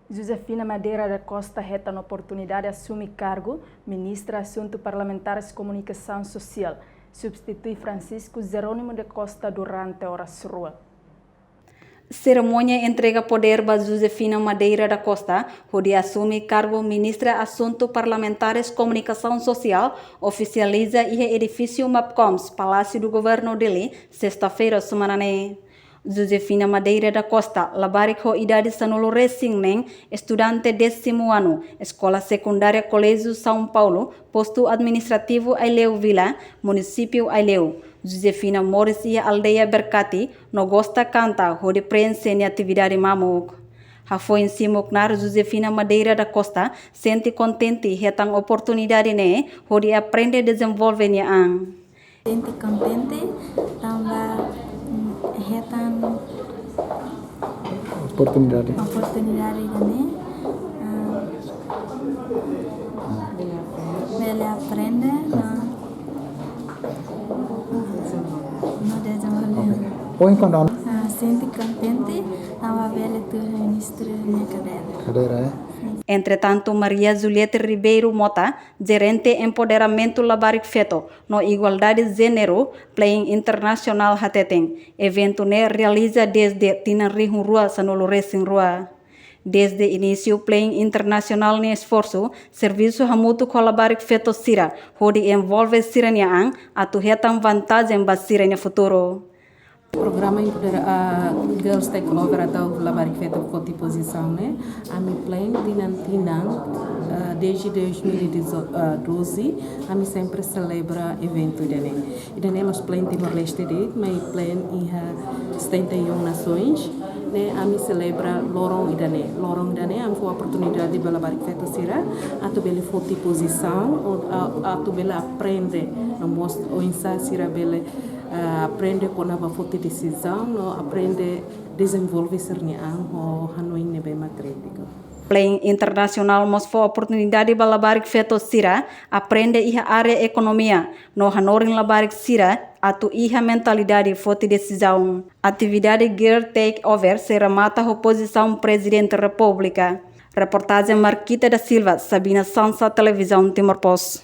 Josefina Madeira da Costa reta na oportunidade de assumir cargo, ministra Assuntos Parlamentares e Comunicação Social, substitui Francisco Jerônimo da Costa durante horas rua. Cerimônia entrega poder a Josefina Madeira da Costa, onde assume cargo ministra Assuntos Parlamentares e Comunicação Social, oficializa o edifício MAPCOMS, Palácio do Governo dele, sexta-feira semana. Josefina Madeira da Costa, labarik ho idade sanolo racing neng, estudante 10º ano, Escola Secundária Colégio São Paulo, posto administrativo Aileu Vila, município Aileu. Josefina Morris e aldeia Bercati, no gosta canta, onde prensa em atividade mamuk. Hafo em simuknar Josefina Madeira da Costa, sente contente retang oportunidade ne, onde aprende desenvolver niang. Sente contente, tambah retang oportunidade ini, bela aprende no desenvolver. Sente contente, tambah bela tu ministro minha cadeira. Entretanto, Maria Julieta Ribeiro Mota, gerente Empoderamento Labarik Feto, no Igualdade de Gênero, Playing Internacional Hateteng. Evento ne realiza desde Tinanrihu Rua Sanolo Racing Rua. Desde início, Playing Internacional ne esforço, serviço hamutu colabarik feto sira, onde envolve siraniaan, atu retam vantagem ba sirania futuro. O programa Girls Take Over atau Labarik Feto Koti Posição, né? A minha plano desde 2012, a minha sempre celebra evento dele. E daí nós plano Timor-Leste de, mas plano em 71 nações, né? A minha celebra Lorong e daí, a minha foi a oportunidade de Labarik Feto Sira, atu bela Koti Posição, atu bela aprende, no mostra o ensaio Sira bela aprende com a foto de decisão, aprende desenvolver serniang o Hanoi nebe matrítica. Playing Internacional mostra a oportunidade de Labarik Feto Sira, aprende a área economia, no Hanorin Labarik Sira, atu iha mentalidade foto de decisão. Atividade Girl Take Over será mata a oposição Presidente da República. Reportagem Marquita da Silva, Sabina Sansa, Televisão Timor-Post.